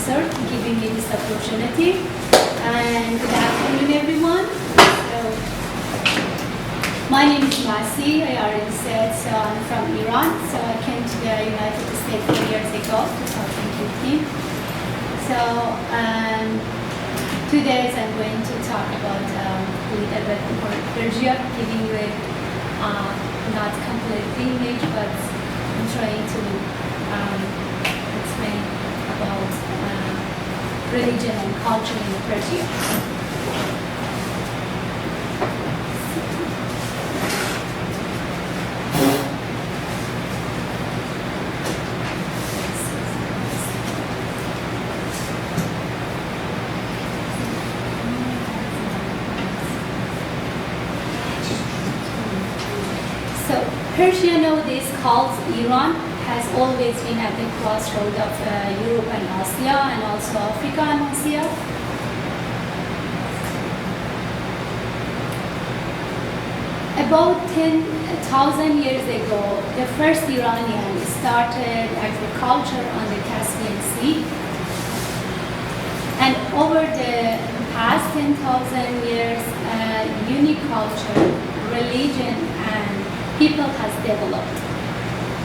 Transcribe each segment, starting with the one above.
Professor, giving me this opportunity. And good afternoon, everyone. So, my name is Masi. I already said, so I'm from Iran. So I came to the United States 4 years ago, 2015. So today I'm going to talk about a little bit more Persia, giving you a not complete image, but I'm trying to explain about religion and culture in Persia. Persia nowadays called Iran has always been at the crossroad of Europe and Asia and also Africa and Asia. About 10,000 years ago, the first Iranians started agriculture on the Caspian Sea. And over the past 10,000 years, unique culture, religion, and people has developed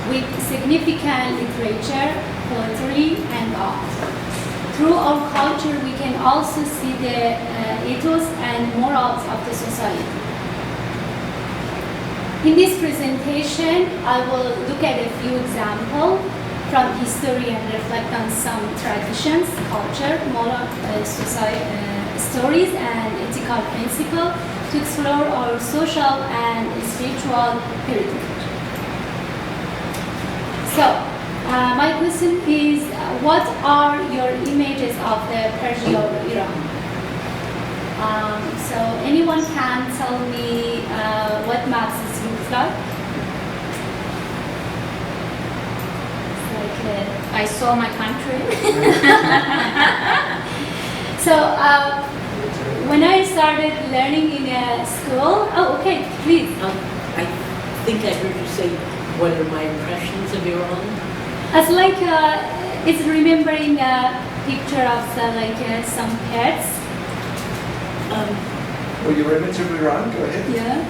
with significant literature, poetry, and art. Through our culture, we can also see the ethos and morals of the society. In this presentation, I will look at a few examples from history and reflect on some traditions, culture, moral stories, and ethical principles to explore our social and spiritual heritage. So, my question is, what are your images of the Persia or Iran? So, anyone can tell me what maps looks like? It's like I saw my country. So, when I started learning in a school, okay, please. I think I heard you say, what are my impressions of Iran? It's like, it's remembering a picture of some pets. Well, your image of Iran, go ahead. Yeah.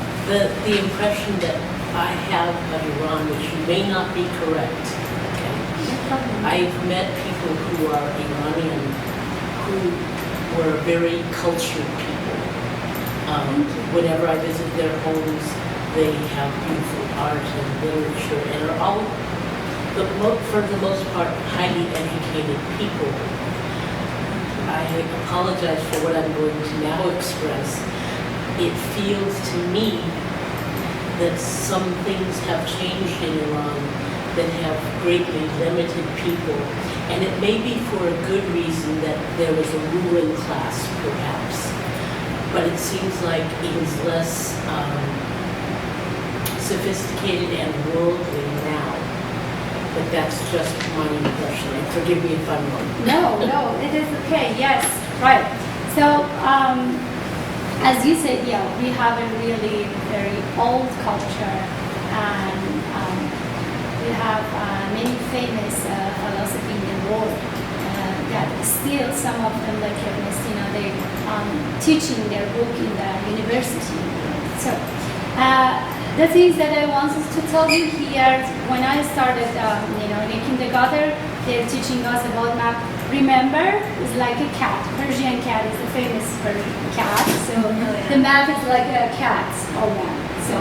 The impression that I have of Iran, which may not be correct, okay? I've met people who are Iranian who were very cultured people. Whenever I visit their homes, they have beautiful art and literature and are all, for the most part, highly educated people. I apologize for what I'm going to now express. It feels to me that some things have changed in Iran that have greatly limited people. And it may be for a good reason that there was a ruling class, perhaps. But it seems like it is less sophisticated and worldly now. But that's just my impression. And forgive me if I'm wrong. No, it is okay. Yes, right. So, as you said, yeah, we have a really very old culture, and we have many famous philosophy in the world that still some of them, like Ernestina, they teaching their book in the university. So the things that I wanted to tell you here, when I started, in a kindergarten, they're teaching us about map. Remember, it's like a cat. Persian cat is a famous Persian cat. So the map is like a cat or map. So.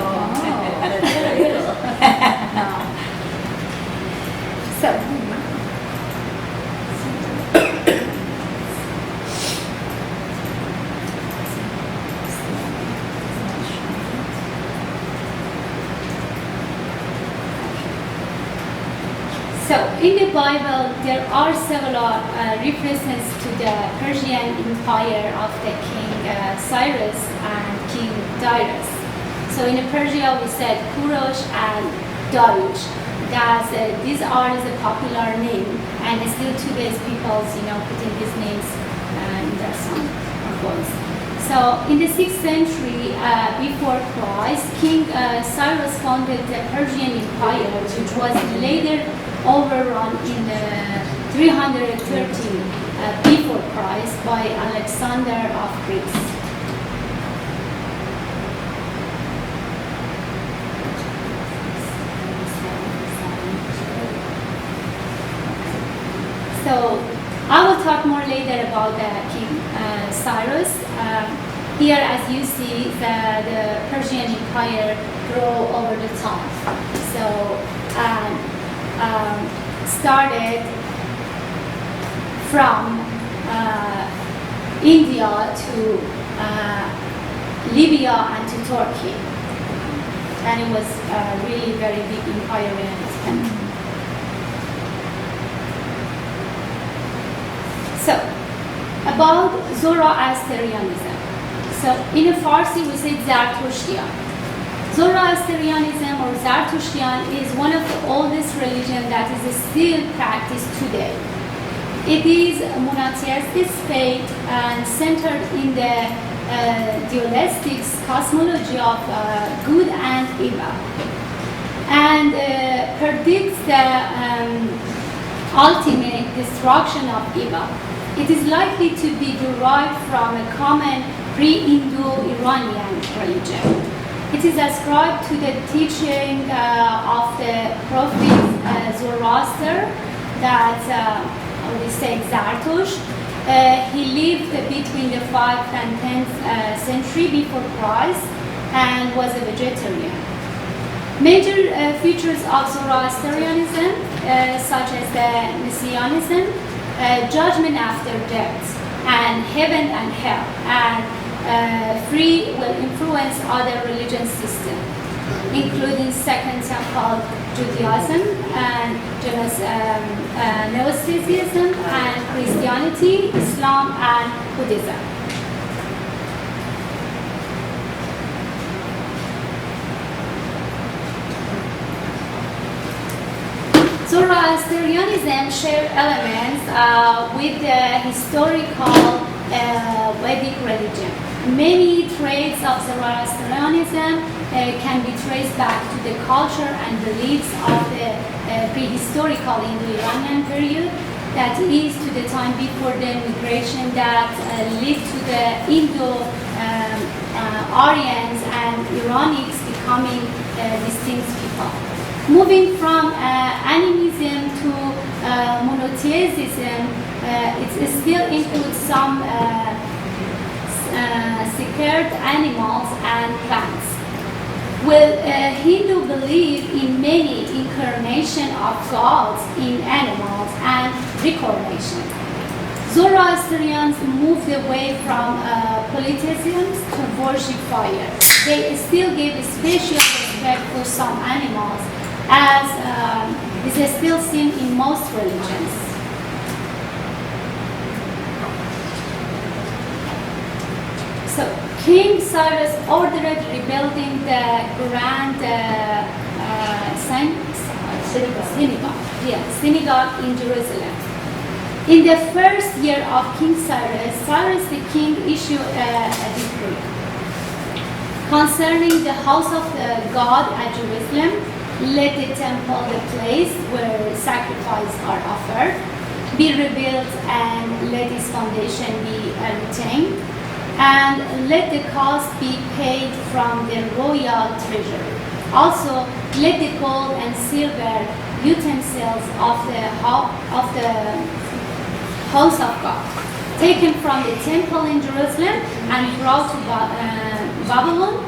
So in the Bible, there are several references to the Persian Empire of the King Cyrus and King Darius. So in Persia, we said Kurosh and Darius. These are the popular name, and still today people, putting these names in their song or books. So in the 6th century before Christ, King Cyrus founded the Persian Empire, which was later overrun in 313 before Christ by Alexander of Greece. So I will talk more later about King Cyrus. Here, as you see, the Persian Empire grew over the time. So started from India to Libya and to Turkey. And it was really very big empire in its time. So, about Zoroastrianism. So, in Farsi we say Zarathustrian. Zoroastrianism or Zarathustrian is one of the oldest religions that is still practiced today. It is a monotheistic faith and centered in the dualistic cosmology of good and evil, and predicts the ultimate destruction of evil. It is likely to be derived from a common pre-Indo-Iranian religion. It is ascribed to the teaching of the prophet Zoroaster, that we say Zarathustra. He lived between the 5th and 10th century before Christ and was a vegetarian. Major features of Zoroastrianism, such as the Messianism, judgment after death, and heaven and hell, and free will influence other religious systems, including Second Temple Judaism and Gnosticism and Christianity, Islam and Buddhism. Zoroastrianism shares elements with the historical Vedic religion. Many traits of Zoroastrianism can be traced back to the culture and beliefs of the prehistorical Indo-Iranian period, that is to the time before the migration that led to the Indo-Aryans and Iranics becoming distinct people. Moving from animism to monotheism, it still includes some sacred animals and plants. Well, Hindu believe in many incarnations of gods in animals and reincarnation. Zoroastrians moved away from polytheism to worship fire. They still gave special respect for some animals, as is still seen in most religions. So, King Cyrus ordered rebuilding the grand synagogue in Jerusalem. In the first year of King Cyrus, Cyrus the king issued a decree concerning the house of God at Jerusalem. Let the temple, the place where sacrifices are offered, be rebuilt, and let its foundation be retained, and let the cost be paid from the royal treasury. Also, let the gold and silver utensils of the house of God, taken from the temple in Jerusalem and brought to Babylon,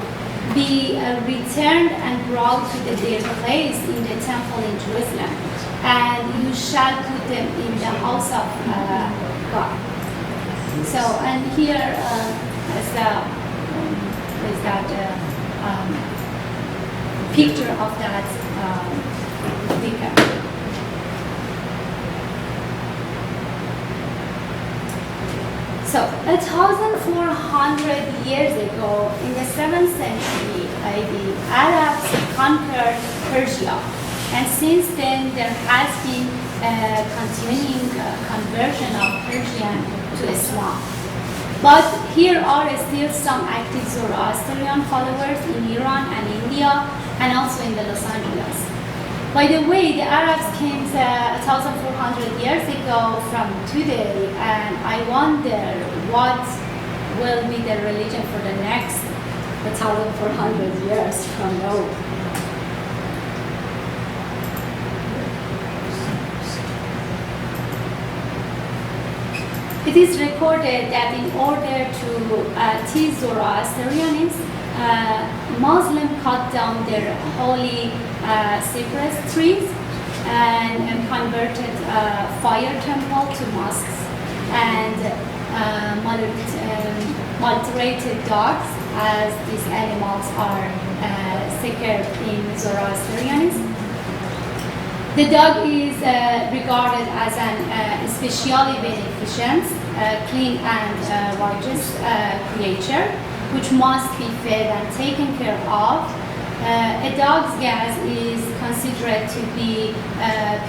be returned and brought to their place in the temple in Jerusalem, and you shall put them in the house of God. So, and here is that picture of that figure. So, 1,400 years ago, in the 7th century AD, Arabs conquered Persia, and since then there has been a continuing conversion of Persian to Islam. But here are still some active Zoroastrian followers in Iran and India, and also in the Los Angeles. By the way, the Arabs came 1,400 years ago from today, and I wonder what will be the religion for the next 1,400 years from now. It is recorded that in order to tease Zoroastrians, Muslims cut down their holy cypress trees and converted fire temple to mosques and maltreated dogs, as these animals are sacred in Zoroastrianism. The dog is regarded as an especially beneficent, clean and righteous creature, which must be fed and taken care of. A dog's gas is considered to be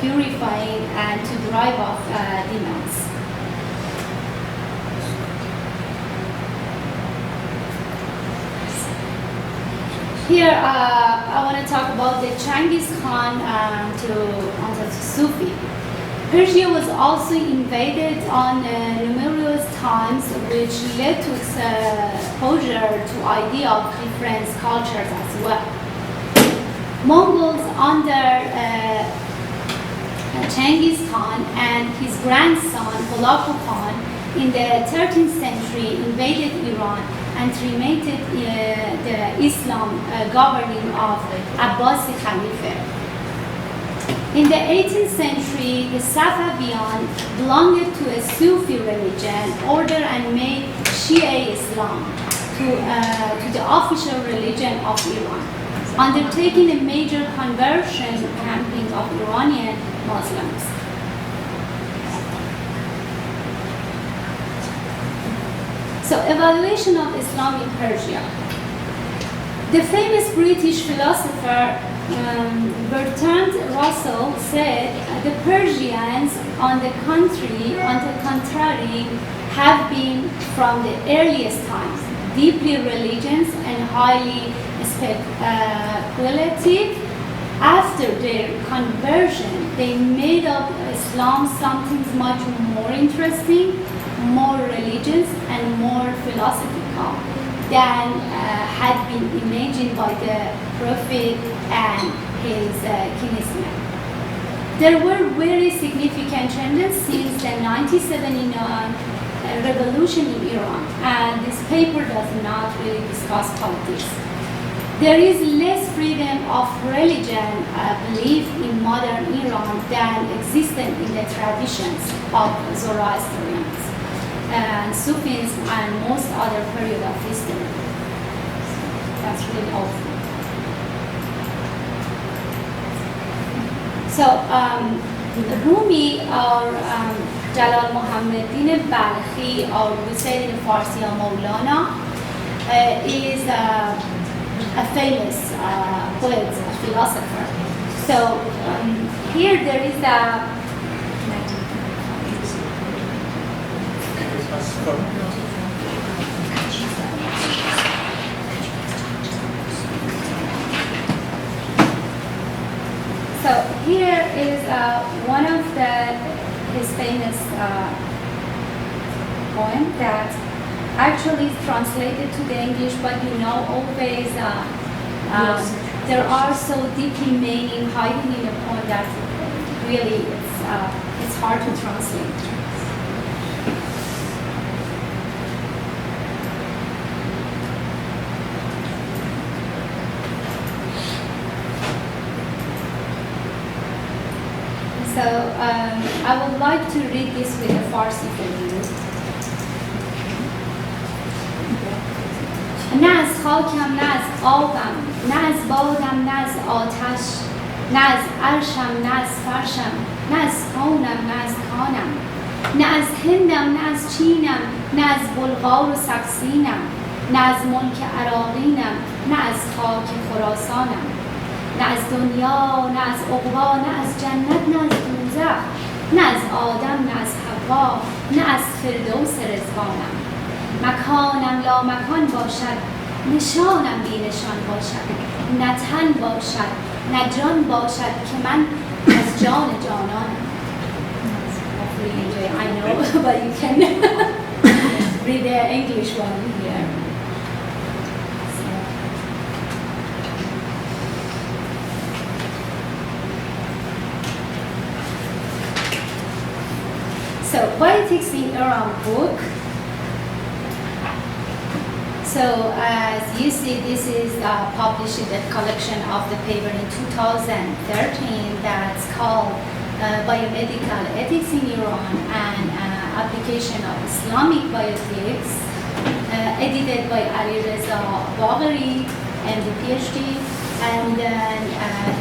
purifying and to drive off demons. Here, I want to talk about the Genghis Khan to Sufi. Persia was also invaded on numerous times, which led to exposure to idea of different cultures as well. Mongols under Genghis Khan and his grandson Hulagu Khan in the 13th century invaded Iran and cremated the Islam governing of Abbasi Khalifa. In the 18th century, the Safavian belonged to a Sufi religion, ordered and made Shia Islam to the official religion of Iran, undertaking a major conversion campaign of Iranian Muslims. So, evaluation of Islam in Persia. The famous British philosopher Bertrand Russell said, the Persians, on the contrary, have been from the earliest times deeply religious and highly speculative. After their conversion, they made of Islam something much more interesting, more religious, and more philosophical than had been imagined by the Prophet and his kinsmen. There were very significant changes since the 1979 revolution in Iran, and this paper does not really discuss politics. There is less freedom of religion belief in modern Iran than existed in the traditions of Zoroastrians and Sufis and most other period of history. That's really helpful. So, Rumi or Jalal Muhammadin Balkhi, or we say in Farsi Maulana, is a famous poet, a philosopher. So, here there is a So here is one of his famous poem that actually is translated to the English, but always there are so deeply meaning hiding in the poem that really it's hard to translate. So I would like to read this with a Farsi for you. نه از خاکم، نه از آبم، نه از بادم، نه از آتش، نه از عرشم، نه از فرشم، نه از کونم، نه از کانم، نه از هندم، نه از چینم، نه از بلغار و سقسینم، نه از ملک عراقینم، نه از خاک خراسانم، نه از دنیا، نه از عقبا، نه از جنت، نه از دوزخ، نه از آدم، نه از حوا، نه از فردوس رضوانم. مکانم لا مکان باشد، نشانم بی نشان باشد، نه تن باشد نه جان باشد که من از جان جانانم. Hopefully you enjoy. I know, but you can read the English one here. So Bioethics in Iran book. So as you see, this is published a collection of the paper in 2013 that's called Biomedical Ethics in Iran and Application of Islamic Bioethics, edited by Ali Reza Bagheri and the PhD, and then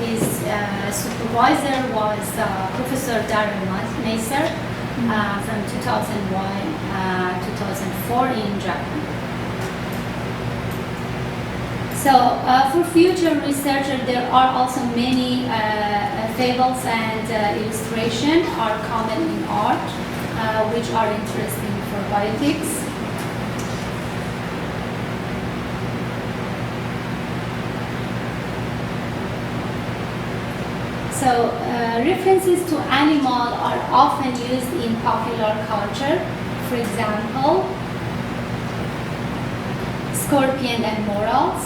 his supervisor was Professor Darren Maser from 2001-2004 in Japan. So for future researchers, there are also many fables and illustration are common in art, which are interesting for bioethics. So references to animal are often used in popular culture. For example, scorpion and morals.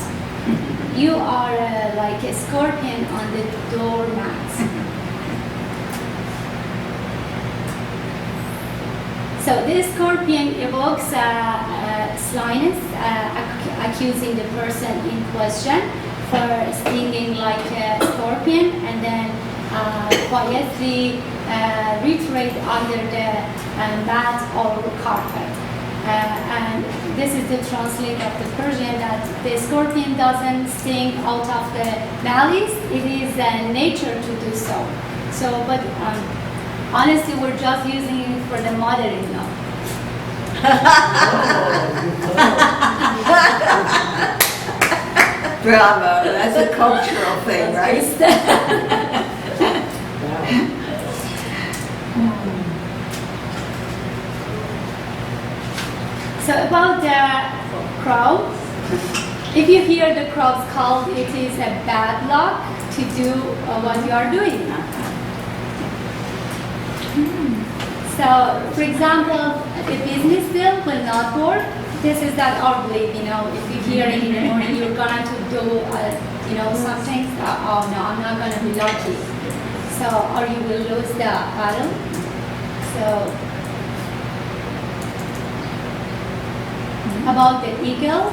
You are like a scorpion on the doormat. So this scorpion evokes slyness, accusing the person in question for stinging like a scorpion, and then quietly retreat under the mat or carpet. And this is the translate of the Persian, that the scorpion doesn't sting out of the malice, it is nature to do so. So, but honestly, we're just using it for the mother-in-law. Bravo, that's a cultural thing, right? So about the crow, if you hear the crow's call, it is a bad luck to do what you are doing. So, for example, a business deal will not work. This is that our belief, you know, if you hear in the morning you're going to do, you know, something, oh no, I'm not going to be lucky. So, or you will lose the battle. So, about the eagle,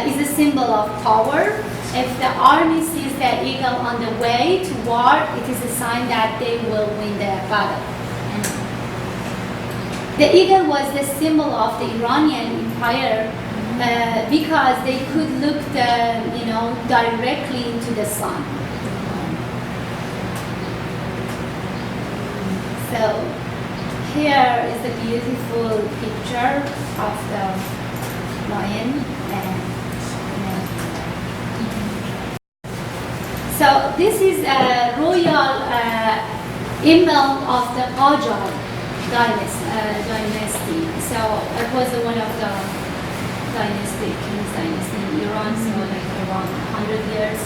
is a symbol of power. If the army sees the eagle on the way to war, it is a sign that they will win the battle. The eagle was the symbol of the Iranian Empire because they could look directly into the sun. So here is a beautiful picture of the lion. So this is a royal emblem of the Qajar dynasty. So it was one of the king's dynasty in Iran, so like around 100 years.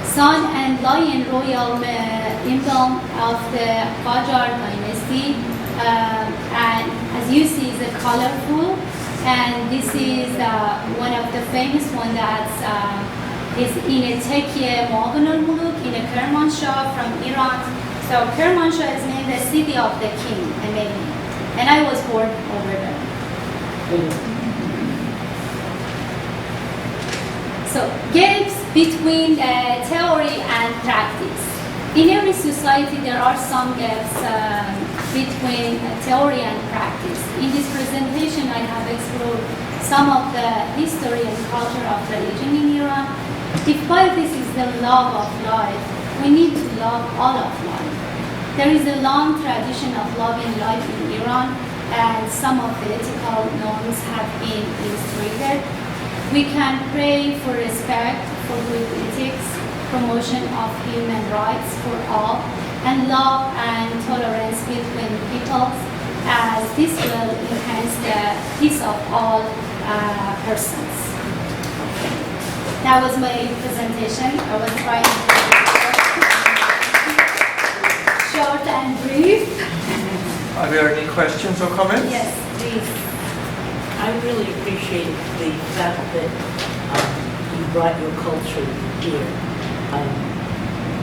Sun and lion royal emblem of the Qajar dynasty, and as you see, is colorful. And this is one of the famous one that's is in a Tekke Magan al-Muluk in a Kermanshah from Iran. So Kermanshah is named the city of the king, and I was born over there. So gaps between theory and practice. In every society, there are some gaps between theory and practice. In this presentation, I have explored some of the history and culture of religion in Iran. If bioethics is the love of life, we need to love all of life. There is a long tradition of loving life in Iran, and some of the ethical norms have been illustrated. We can pray for respect, for good ethics, promotion of human rights for all, and love and tolerance between peoples, as this will enhance the peace of all persons. that was my presentation. I was trying to short and brief. Are there any questions or comments? Yes, please. I really appreciate the fact that you brought your culture here.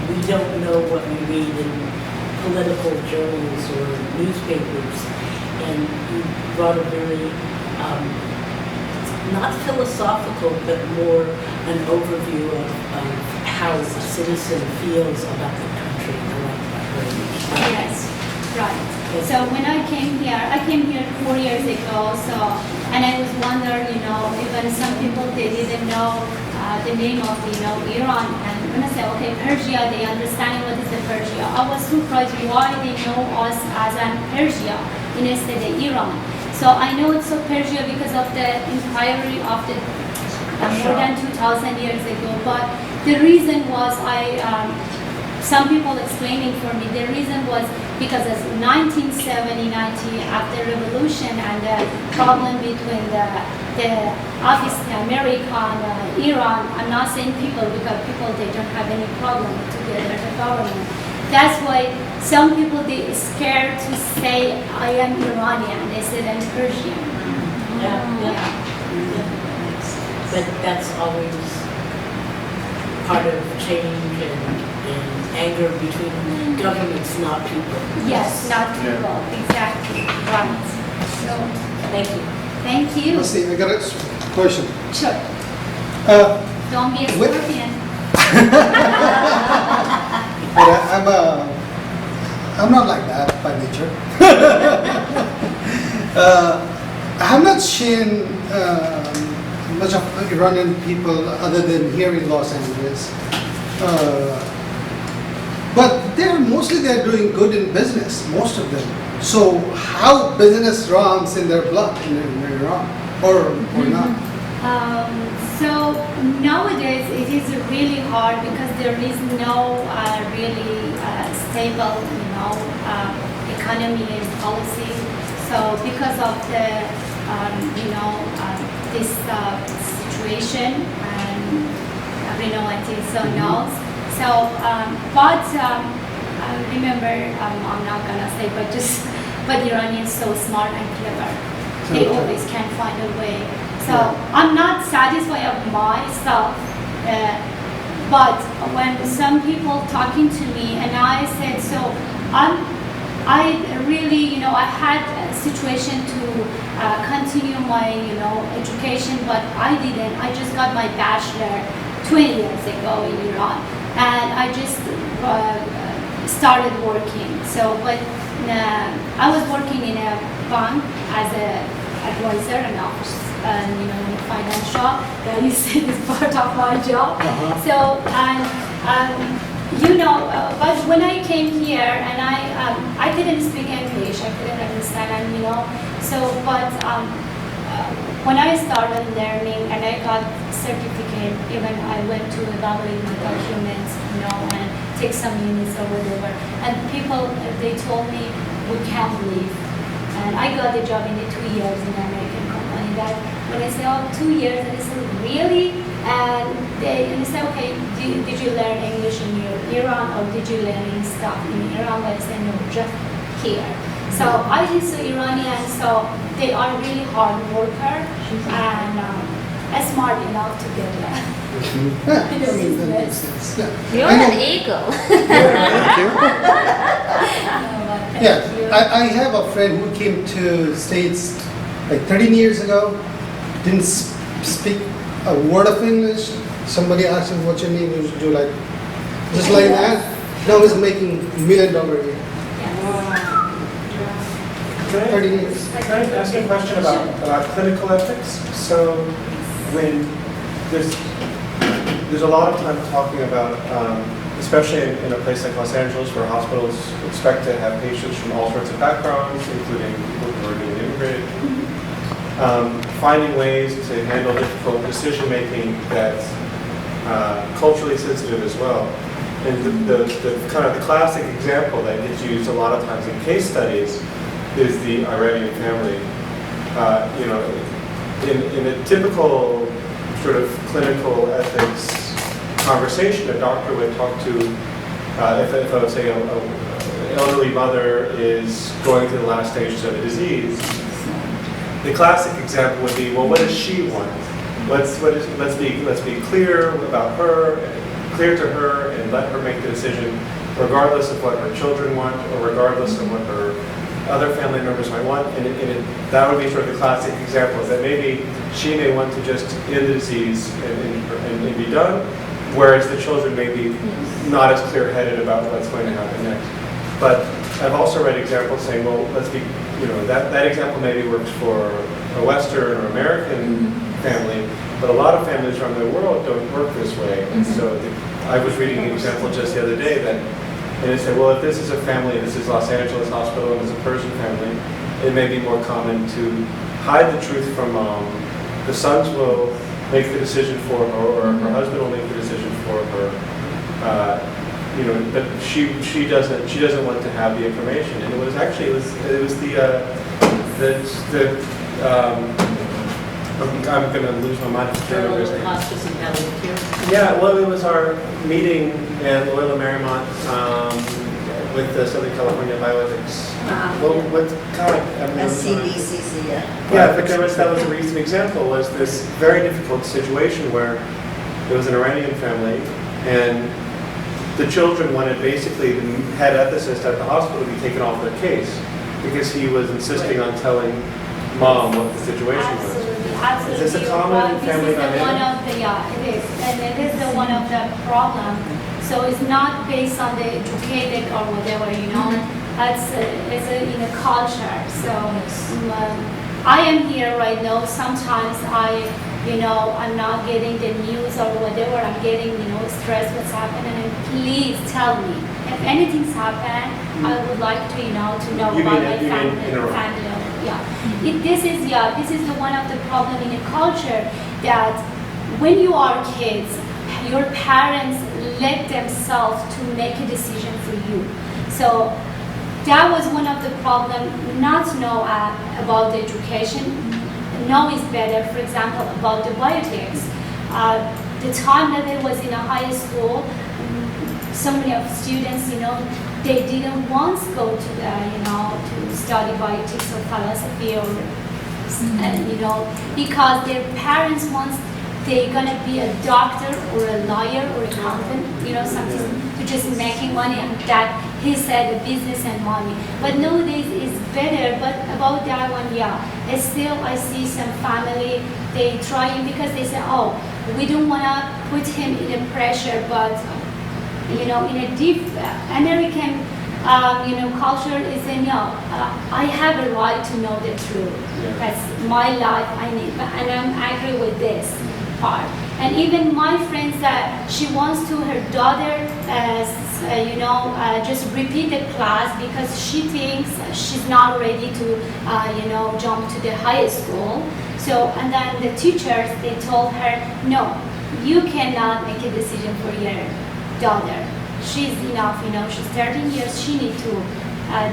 We don't know what we read in political journals or newspapers, and you brought a very, not philosophical, but more an overview of how a citizen feels about the country. I like that very much. Yes, right. So when I came here 4 years ago, and I was wondering, even some people, they didn't know the name of, Iran. And when I say, okay, Persia, they understand what is the Persia. I was surprised why they know us as an Persia instead of Iran. So I know it's so Persia because of the inquiry of the more than 2,000 years ago. But the reason was some people explaining for me, the reason was because of 1970, after revolution and the problem between the obviously America and Iran, I'm not saying people because people, they don't have any problem together with the government. That's why some people, they scared to say, I am Iranian, they said I'm Persian. Yeah. But that's always part of change and anger between governments, not people. Yes, not people, exactly, right. So, Thank you. thank you. Let's see, I got a question. Sure, don't be a With- scorpion. But I'm not like that by nature. I have not seen much of Iranian people other than here in Los Angeles. But they're doing good in business, most of them. So how business runs in their blood in Iran or not? So nowadays it is really hard because there is no really stable, economy and policy. So because of the, this situation, and I think so knows. So, remember, I'm not gonna say, but Iranians so smart and clever. They always can find a way. So I'm not satisfied of myself, but when some people talking to me and I said, so I really, I had a situation to continue my, education, but I didn't. I just got my bachelor 20 years ago in Iran, and I just started working. So, but I was working in a bank as an advisor and office, in financial. That you say is part of my job. So, but when I came here and I couldn't speak English, I couldn't understand, and so, but when I started learning and I got certificate, even I went to evaluate my documents, and take some units or whatever, and people, they told me, we can't leave. And I got the job in the 2 years in an American company. That when I say, 2 years, and I said, really? And they said, okay, did you learn English in Iran, or did you learn any stuff in Iran? But I said, no, just here. So I think so Iranians, so they are really hard worker and smart enough to get that. That makes sense. Yeah. You're I know- an eagle. Thank you. Yeah, I have a friend who came to States like 13 years ago, didn't speak a word of English. Somebody asked him, what's your name? He would do like, just like that. Now he's making $1 million a year. Can 30 years. I ask you a question about clinical ethics? So when there's a lot of time talking about, especially in a place like Los Angeles where hospitals expect to have patients from all sorts of backgrounds, including people who are newly immigrated, finding ways to handle difficult decision-making that's culturally sensitive as well. And the kind of the classic example that gets used a lot of times in case studies is the Iranian family. In a typical sort of clinical ethics conversation a doctor would talk to, if I would say an elderly mother is going through the last stages of a disease. The classic example would be, well, what does she want? Let's be clear about her, clear to her, and let her make the decision, regardless of what her children want, or regardless of what her other family members might want. And that would be sort of the classic example, is that maybe she may want to just end the disease and be done, whereas the children may be not as clear-headed about what's going to happen next. But I've also read examples saying, well, let's be, that example maybe works for a Western or American family, but a lot of families around the world don't work this way. And so I was reading an example just the other day and it said, well, if this is a family, this is Los Angeles Hospital and it's a Persian family, it may be more common to hide the truth from mom. The sons will make the decision for her, or her husband will make the decision for her. But she doesn't want to have the information. And it was I'm going to lose my mind. Hospice and palliative care. Yeah, well, it was our meeting at Loyola Marymount with the Southern California Bioethics. SCBCC, yeah. Yeah, but that was a recent example, was this very difficult situation where there was an Iranian family, and the children wanted basically the head ethicist at the hospital to be taken off their case because he was insisting on telling mom what the situation was. Absolutely. Is this a common family dynamic? It is. And it is one of the problem. So it's not based on the educated or whatever, It's in a culture. So I am here right now. Sometimes I'm not getting the news or whatever. I'm getting, stress what's happening. And please tell me if anything's happened. I would like to know about my family. Yeah. This is the one of the problem in a culture that when you are kids, your parents let themselves to make a decision for you. So that was one of the problems, not to know about the education. Know is better, for example, about the bioethics. The time that I was in a high school, so many of students, they didn't want to go to to study bioethics or philosophy or, because their parents want they're gonna be a doctor or a lawyer or accountant, something to just making money, and that he said the business and money. But nowadays it's better. But about that one, it's still I see some family they trying because they say, oh, we don't wanna put him in a pressure, but in a deep American culture is saying, I have a right to know the truth. That's my life. I need, and I'm agree with this part. And even my friends that she wants to her daughter, just repeat the class because she thinks she's not ready to, jump to the high school. So, and then the teachers, they told her, no, you cannot make a decision for your daughter. She's enough, she's 13 years, she needs to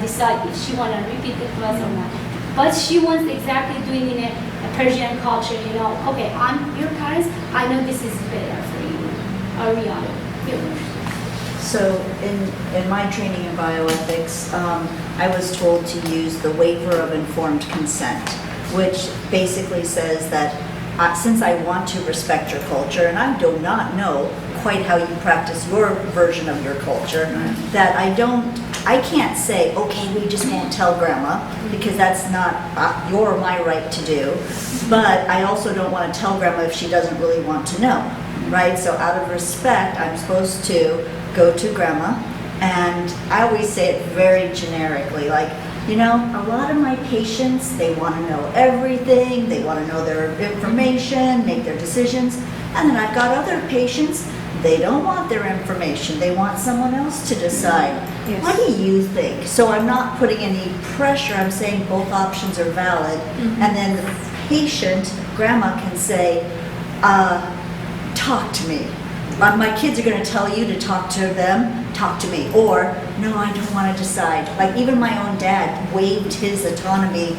decide if she want to repeat the class or not. But she wants exactly doing in a Persian culture, okay, I'm your parents, I know this is better for you. Ariana. So in my training in bioethics, I was told to use the waiver of informed consent, which basically says that since I want to respect your culture, and I do not know quite how you practice your version of your culture, that I can't say, okay, we just won't tell grandma, because that's not your or my right to do. But I also don't want to tell grandma if she doesn't really want to know, right? So out of respect, I'm supposed to go to grandma, and I always say it very generically, like, a lot of my patients, they want to know everything, they want to know their information, make their decisions, and then I've got other patients, they don't want their information, they want someone else to decide. Yes. What do you think? So I'm not putting any pressure, I'm saying both options are valid, and then the patient, grandma, can say, talk to me. My kids are going to tell you to talk to them, talk to me. Or, no, I don't want to decide. Like even my own dad waived his autonomy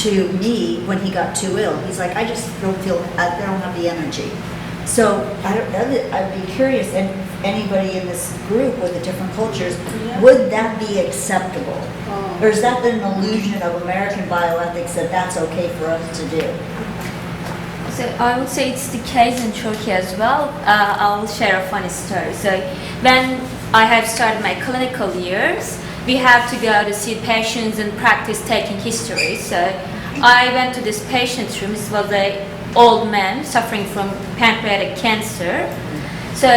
to me when he got too ill. He's like, I just don't feel, I don't have the energy. So I'd be curious, and anybody in this group with the different cultures, would that be acceptable? Or is that an illusion of American bioethics that that's okay for us to do? So I would say it's the case in Turkey as well. I'll share a funny story. So when I have started my clinical years, we have to go to see patients and practice taking history. So I went to this patient's room. This was an old man suffering from pancreatic cancer. So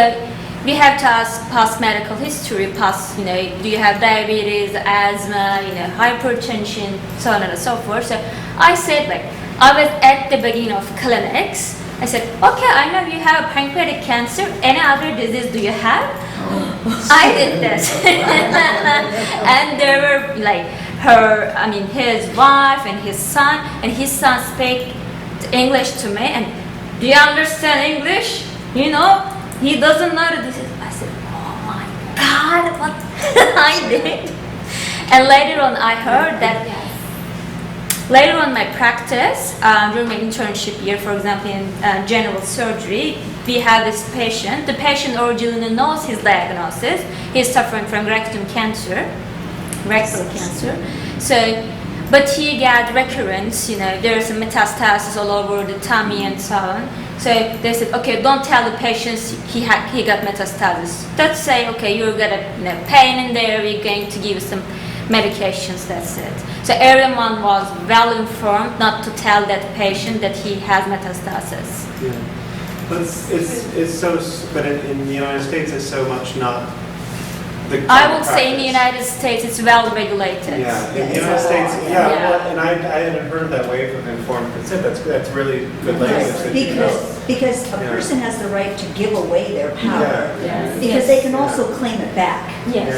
we have to ask past medical history, past, do you have diabetes, asthma, hypertension, so on and so forth. So I said, I was at the beginning of clinics. I said, okay, I know you have pancreatic cancer. Any other disease do you have? I did this. And there were his wife and his son speak English to me. And do you understand English? He doesn't know the disease. I said, oh my God, what I did. And later on, I heard that later on my practice, during my internship year, for example, in general surgery, we have this patient. The patient originally knows his diagnosis. He's suffering from rectal cancer. So, but he got recurrence, there's a metastasis all over the tummy and so on. So they said, okay, don't tell the patients he got metastasis. Let's say, okay, you'll get a pain in there, we're going to give you some medications, that's it. So everyone was well informed not to tell that patient that he has metastasis. Yeah. But it's so, but in the United States, it's so much not the I would say in the United States, it's well regulated. Yeah, in the United States, well, and I hadn't heard of that wave of informed consent. That's really good language. Because a person has the right to give away their power. Yeah. Because they can also claim it back. Yes.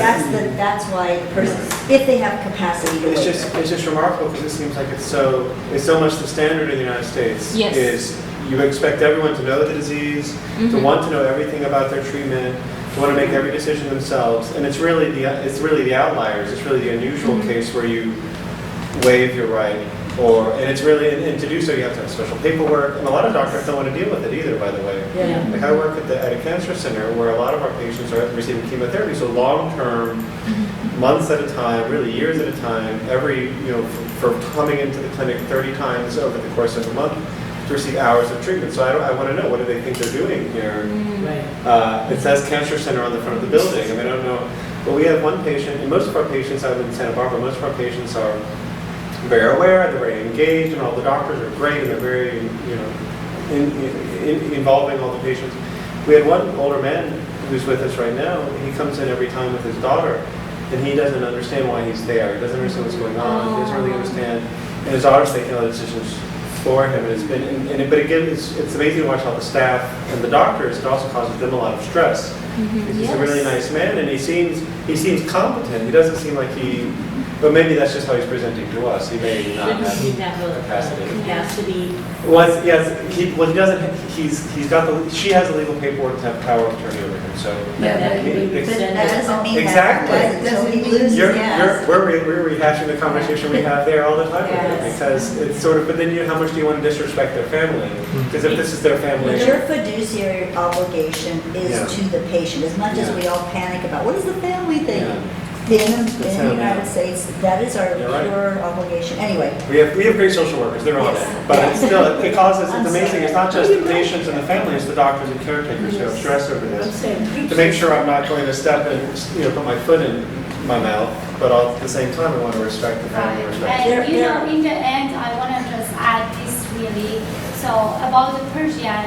That's why the person, if they have capacity to. It's just remarkable because it seems like it's so much the standard in the United States. Yes. Is you expect everyone to know the disease, to want to know everything about their treatment, to want to make every decision themselves, and it's really the outliers. It's really the unusual case where you waive your right, and to do so you have to have special paperwork, and a lot of doctors don't want to deal with it either. By the way, like I work at a cancer center where a lot of our patients are receiving chemotherapy, so long term, months at a time, really years at a time, for coming into the clinic 30 times over the course of a month to receive hours of treatment. So I want to know, what do they think they're doing here? Right. It says Cancer Center on the front of the building. I don't know. But we have one patient, and most of our patients, I live in Santa Barbara, most of our patients are very aware, they're very engaged, and all the doctors are great, and they're very, involving all the patients. We had one older man who's with us right now. He comes in every time with his daughter, and he doesn't understand why he's there. He doesn't understand what's going on. He doesn't really understand. And his daughter's taking all the decisions for him, and it's amazing to watch how the staff and the doctors, it also causes them a lot of stress. He's a really nice man, and he seems competent. He doesn't seem like but maybe that's just how he's presenting to us. He may not have capacity. Well, yes, he doesn't. She has the legal paperwork to have power of attorney over him. So That doesn't mean exactly. that he loses gas. We're rehashing the conversation we have there all the time because it's sort of. But then how much do you want to disrespect their family? Because if this is their family, But your fiduciary obligation is to the patient. As much as we all panic about what is the family thing. In the United States, that is our pure obligation. Anyway. We have great social workers, they're on it. But it's amazing, it's not just the patients and the family, it's the doctors and caretakers who have stress over this. To make sure I'm not going to step and put my foot in my mouth, but at the same time I want to respect the family. And in the end, I want to just add this really. So about the Persian,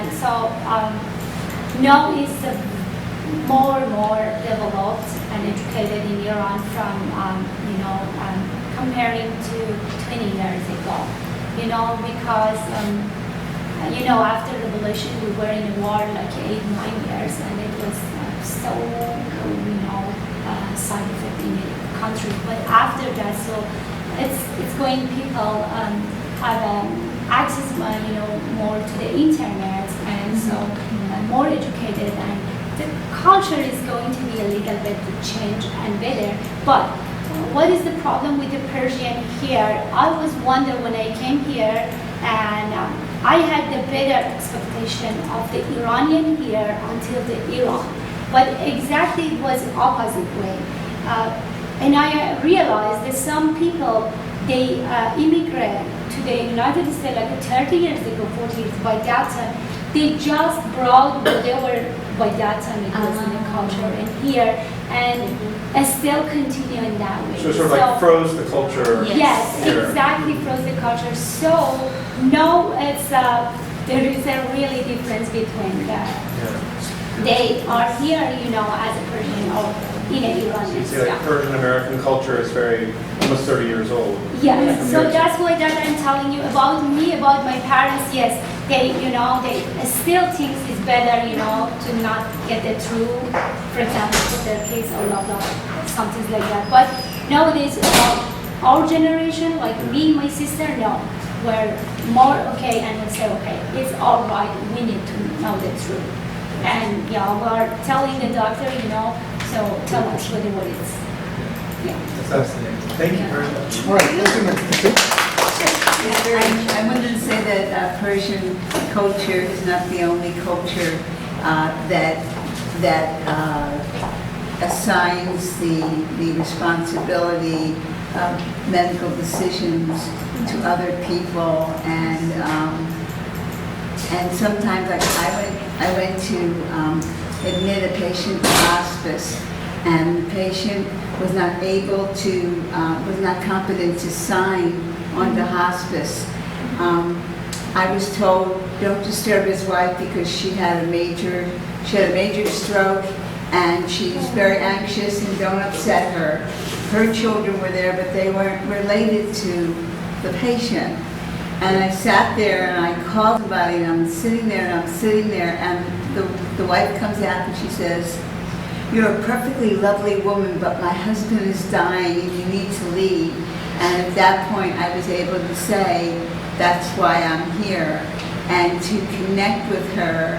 now is more developed and educated in Iran from, comparing to 20 years ago. Because, after the revolution, we were in a war like 8-9 years, and it was so, side effect in the country. But after that, so it's going, people have access, more to the internet, and so more educated, and the culture is going to be a little bit change and better. But what is the problem with the Persian here? I was wondering when I came here, and I had the better expectation of the Iranian here until the Iran, but exactly it was opposite way. And I realized that some people, they immigrate to the United States like 30 years ago, 40 years, by that time, they just brought whatever by that time it was in the culture and here, and still continue in that way. So sort of like froze the culture. Yes, here. exactly, froze the culture. So no, it's there is a really difference between that. Yeah. They are here, you know, as a Persian or in an So you Iranian. see, like Persian American culture is very almost 30 years old. Yes, so Compared to- that's why that I'm telling you about me, about my parents. Yes, they, you know, they still think it's better, you know, to not get the true, for example, put their kids or blah blah, something like that. But nowadays, our generation, like me, my sister, no, we're more okay and we say, okay, it's all right. We need to know the truth, and yeah, we're telling the doctor, you know, so tell us what it is. Yeah. That's fascinating. Thank you very much. All right, thank you, ma'am. I wanted to say that Persian culture is not the only culture that assigns the responsibility of medical decisions to other people, and sometimes, like I went to admit a patient to hospice, and the patient was not able to, was not competent to sign on the hospice. I was told, don't disturb his wife because she had a major stroke and she's very anxious, and don't upset her. Her children were there, but they weren't related to the patient. And I sat there and I called somebody, and I'm sitting there and the wife comes out and she says, "You're a perfectly lovely woman, but my husband is dying and you need to leave." And at that point I was able to say, that's why I'm here, and to connect with her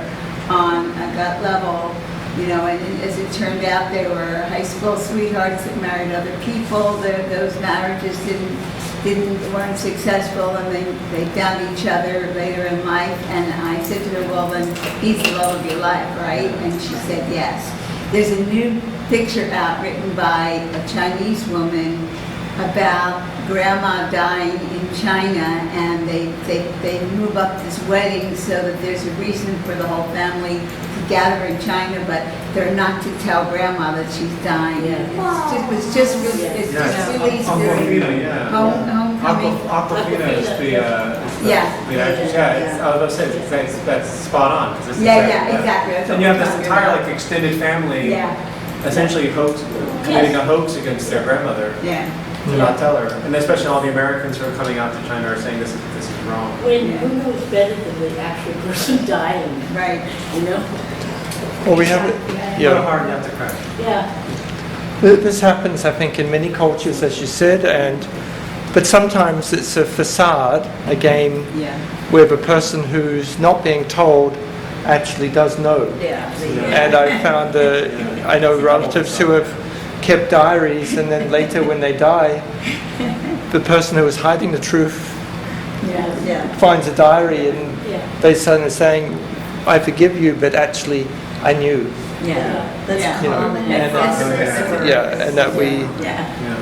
on a gut level, you know. And as it turned out, they were high school sweethearts that married other people. Those marriages weren't successful, and they found each other later in life. And I said to her, well, then he's the love of your life, right? And she said yes. There's a new picture out written by a Chinese woman about grandma dying in China, and they move up this wedding so that there's a reason for the whole family to gather in China, but they're not to tell grandma that she's dying. It's just really, it's just really Aquafina, yeah. homecoming. Aquafina is the Yeah. the actress. Yeah, I was about to say, that's spot on. 'Cause this is Yeah, that- exactly. That's And what you have we're this talking entire about. like extended family Yeah, essentially committing a hoax against their grandmother yeah. to not tell her. And especially all the Americans who are coming out to China are saying this is wrong. Who knows better than the actual person dying, Right. you know? Well, we have it. What a Yeah. hard nut to crack. Yeah. This happens, I think, in many cultures, as you said, but sometimes it's a facade, a game Yeah. where the person who's not being told actually does know. Yeah. And I found I know relatives who have kept diaries, and then later when they die, the person who was hiding the truth Yeah. finds a diary, and Yeah. they suddenly saying, "I forgive you, but actually I knew." Yeah. That's You know, common. and That's- yeah, and that we. Yeah. Yeah.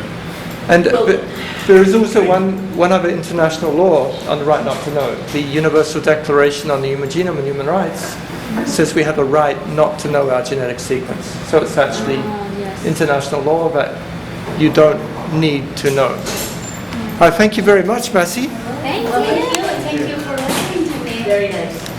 And but there is also one other international law on the right not to know. The Universal Declaration on the Human Genome and Human Rights says we have a right not to know our genetic sequence. So it's actually Yes. international law that you don't need to know. Thank you very much, Masi. Thank you. Thank you for listening to me. Very nice.